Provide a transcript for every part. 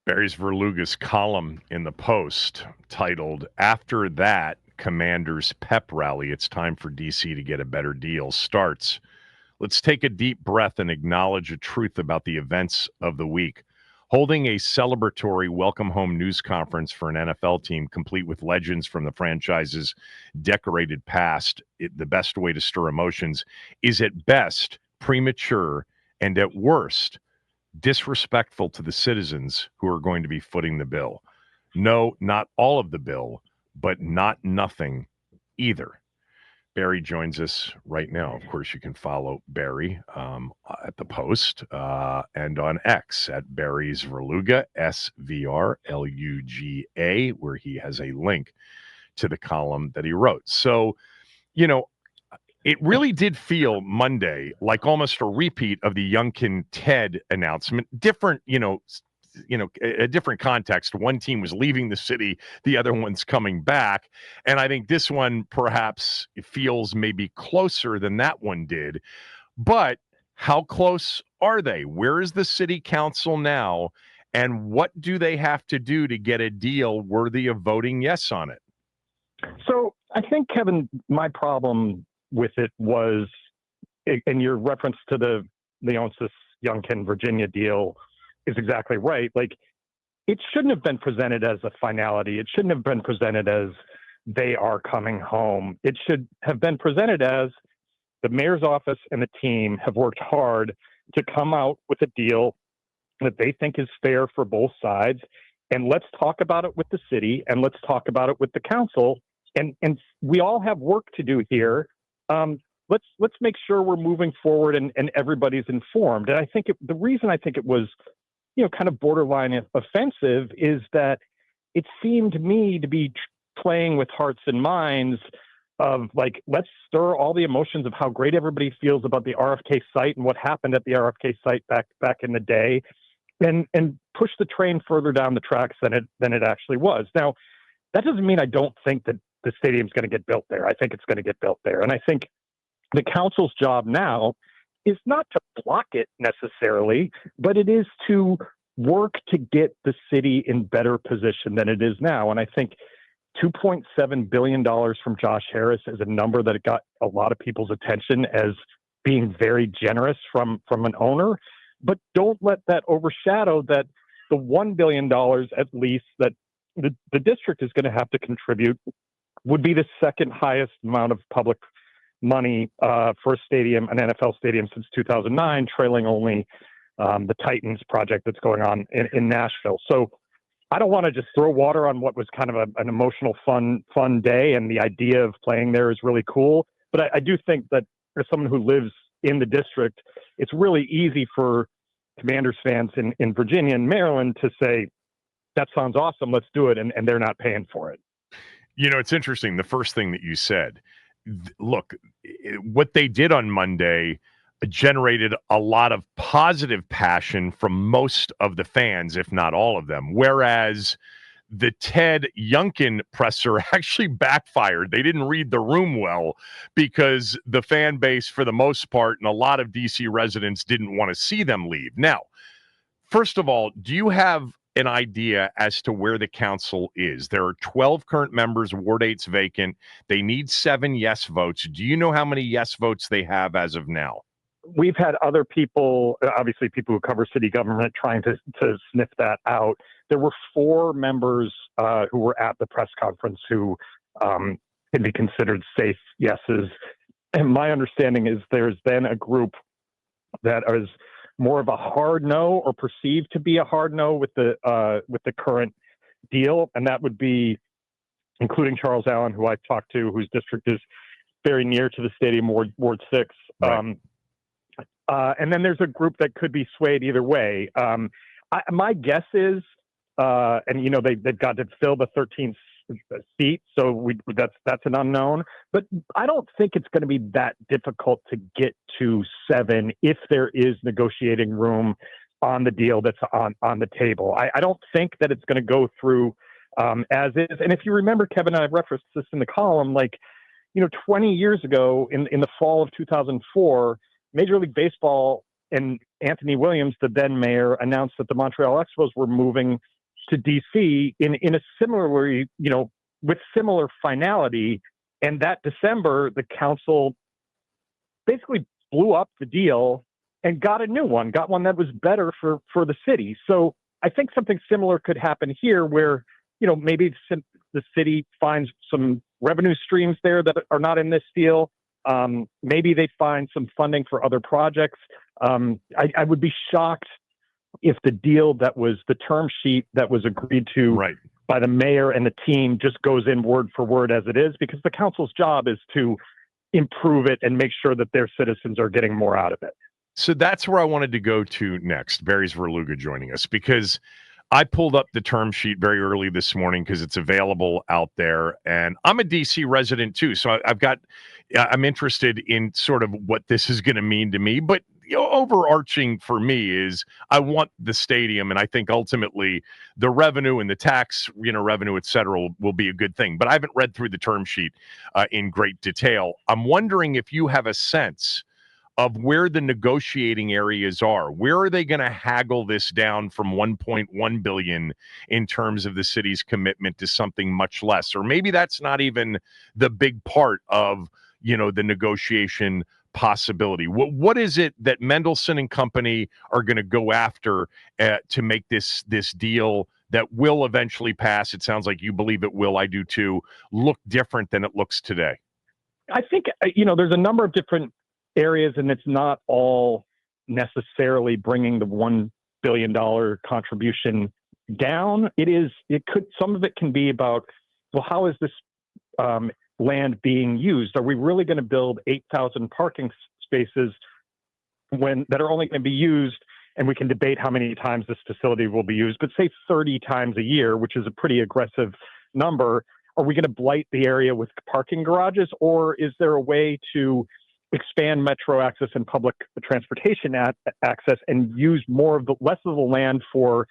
Barry Svrluga's column in the Post titled, "After That Commander's Pep Rally, It's Time for DC to Get a Better Deal," starts. Let's take a deep breath and acknowledge a truth about the events of the week. Holding a celebratory welcome home news conference for an NFL team complete with legends from the franchise's decorated past, the best way to stir emotions, is at best premature and at worst disrespectful to the citizens who are going to be footing the bill. No, not all of the bill, but not nothing either. Barry joins us right now. Of course, you can follow Barry at the Post and on X at Barry Svrluga, Svrluga, where he has a link to the column that he wrote. So, it really did feel Monday like almost a repeat of the Youngkin Ted announcement. Different, a different context. One team was leaving the city, the other one's coming back. And I think this one perhaps feels maybe closer than that one did. But how close are they? Where is the city council now? And what do they have to do to get a deal worthy of voting yes on it? So I think, Kevin, my problem with it was, and your reference to the Leonsis Youngkin Virginia deal is exactly right. Like, it shouldn't have been presented as a finality. It shouldn't have been presented as they are coming home. It should have been presented as the mayor's office and the team have worked hard to come out with a deal that they think is fair for both sides. And let's talk about it with the city, and let's talk about it with the council. And we all have work to do here. Let's make sure we're moving forward and everybody's informed. And I think the reason I think it was, kind of borderline offensive is that it seemed to me to be playing with hearts and minds of, like, let's stir all the emotions of how great everybody feels about the RFK site and what happened at the RFK site back in the day, and push the train further down the tracks than it actually was. Now, that doesn't mean I don't think that the stadium's going to get built there. I think it's going to get built there. And I think the council's job now is not to block it necessarily, but it is to work to get the city in better position than it is now. And I think $2.7 billion from Josh Harris is a number that got a lot of people's attention as being very generous from an owner. But don't let that overshadow that the $1 billion at least that the district is going to have to contribute would be the second highest amount of public money for a stadium, an NFL stadium, since 2009, trailing only the Titans project that's going on in Nashville. So I don't want to just throw water on what was kind of an emotional, fun day, and the idea of playing there is really cool. But I do think that as someone who lives in the district, it's really easy for Commanders fans in Virginia and Maryland to say, that sounds awesome, let's do it, and they're not paying for it. It's interesting. The first thing that you said, look, what they did on Monday generated a lot of positive passion from most of the fans, if not all of them. Whereas the Ted Youngkin presser actually backfired. They didn't read the room well, because the fan base, for the most part, and a lot of DC residents didn't want to see them leave. Now, first of all, do you have an idea as to where the council is? There are 12 current members. Ward 8's vacant. They need 7 yes votes. Do you know how many yes votes they have as of now? We've had other people, obviously people who cover city government, trying to sniff that out. There were 4 members who were at the press conference who can be considered safe yeses. And my understanding is there's then a group that is more of a hard no, or perceived to be a hard no, with the current deal, and that would be including Charles Allen, who I've talked to, whose district is very near to the stadium, Ward 6. Right. And then there's a group that could be swayed either way. My guess is, and they've got to fill the 13th seat, so that's an unknown. But I don't think it's going to be that difficult to get to 7 if there is negotiating room on the deal that's on the table. I don't think that it's going to go through as is. And if you remember, Kevin, and I've referenced this in the column, 20 years ago in the fall of 2004, Major League Baseball and Anthony Williams, the then mayor, announced that the Montreal Expos were moving to DC in a similar way, with similar finality. And that December, the council basically blew up the deal and got a new one, got one that was better for the city. So I think something similar could happen here where, maybe the city finds some revenue streams there that are not in this deal. Maybe they find some funding for other projects. I would be shocked if the deal that was the term sheet that was agreed to by the mayor and the team just goes in word for word as it is, because the council's job is to improve it and make sure that their citizens are getting more out of it. So that's where I wanted to go to next. Barry Svrluga joining us, because I pulled up the term sheet very early this morning because it's available out there, and I'm a DC resident too. So I'm interested in sort of what this is going to mean to me, but overarching for me is I want the stadium, and I think ultimately the revenue and the tax, revenue, et cetera, will be a good thing. But I haven't read through the term sheet in great detail. I'm wondering if you have a sense of where the negotiating areas are. Where are they going to haggle this down from 1.1 billion in terms of the city's commitment to something much less? Or maybe that's not even the big part of, the negotiation possibility. What is it that Mendelsohn and company are going to go after to make this deal that will eventually pass? It sounds like you believe it will. I do too. Look different than it looks today. I think, there's a number of different areas, and it's not all necessarily bringing the $1 billion contribution down. Some of it can be about, well, how is this land being used? Are we really going to build 8,000 parking spaces that are only going to be used, and we can debate how many times this facility will be used, but say 30 times a year, which is a pretty aggressive number. Are we going to blight the area with parking garages, or is there a way to expand metro access and public transportation access and use less of the land for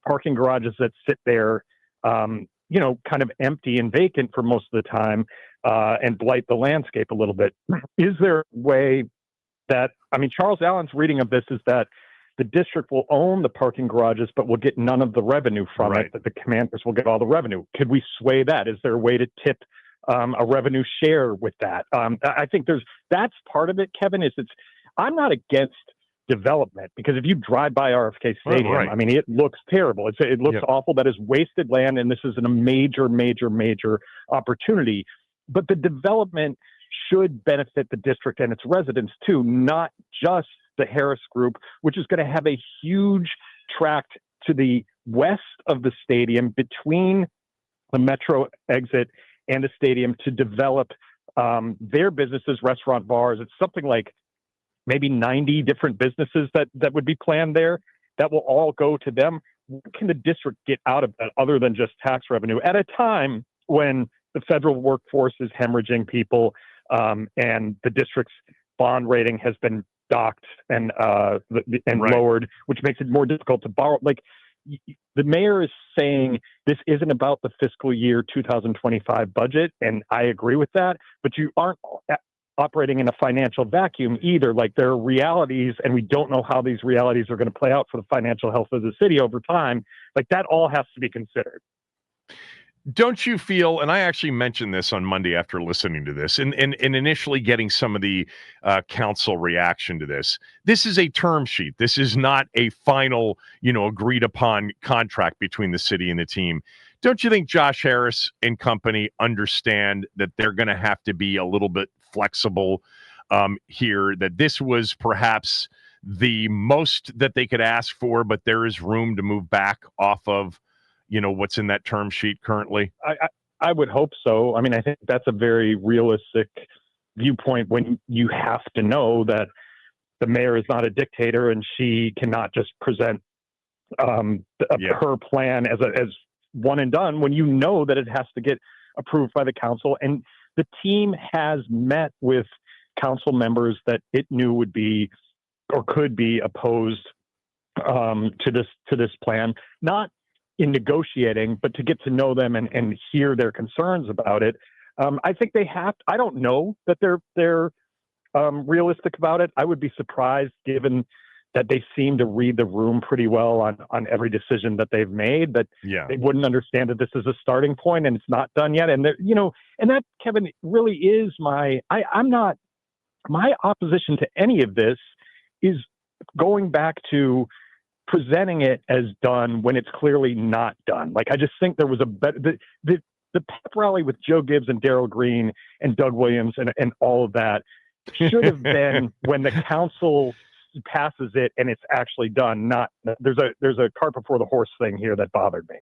parking garages that sit there, kind of empty and vacant for most of the time, and blight the landscape a little bit? Is there a way that, Charles Allen's reading of this is that the district will own the parking garages, but will get none of the revenue from it, that the commanders will get all the revenue. Could we sway that? Is there a way to tip a revenue share with that? I think that's part of it, Kevin. I'm not against development, because if you drive by RFK Stadium, it looks terrible. It looks awful. That is wasted land, and this is a major, major, major opportunity. But the development should benefit the district and its residents too, not just the Harris Group, which is going to have a huge tract to the west of the stadium between the metro exit and the stadium to develop their businesses, restaurant, bars. It's something like maybe 90 different businesses that would be planned there that will all go to them. What can the district get out of that other than just tax revenue at a time when the federal workforce is hemorrhaging people, and the district's bond rating has been docked and lowered, which makes it more difficult to borrow? The mayor is saying this isn't about the fiscal year 2025 budget, and I agree with that, but you aren't operating in a financial vacuum either. There are realities, and we don't know how these realities are going to play out for the financial health of the city over time. That all has to be considered. Don't you feel, and I actually mentioned this on Monday after listening to this and initially getting some of the council reaction to this is a term sheet. This is not a final, agreed upon contract between the city and the team. Don't you think Josh Harris and company understand that they're going to have to be a little bit flexible here, that this was perhaps the most that they could ask for, but there is room to move back off of what's in that term sheet currently? I would hope so. I think that's a very realistic viewpoint when you have to know that the mayor is not a dictator and she cannot just present her plan as one and done, when you know that it has to get approved by the council. And the team has met with council members that it knew would be or could be opposed to this plan, not in negotiating, but to get to know them and hear their concerns about it. I think they have. I don't know that they're realistic about it. I would be surprised, given that they seem to read the room pretty well on every decision that they've made, that they wouldn't understand that this is a starting point and it's not done yet. And, and that, Kevin, really is my opposition to any of this is going back to presenting it as done when it's clearly not done. Like, I just think there was a better, the pep rally with Joe Gibbs and Darrell Green and Doug Williams and all of that should have been when the council passes it and it's actually done. Not there's a cart before the horse thing here that bothered me.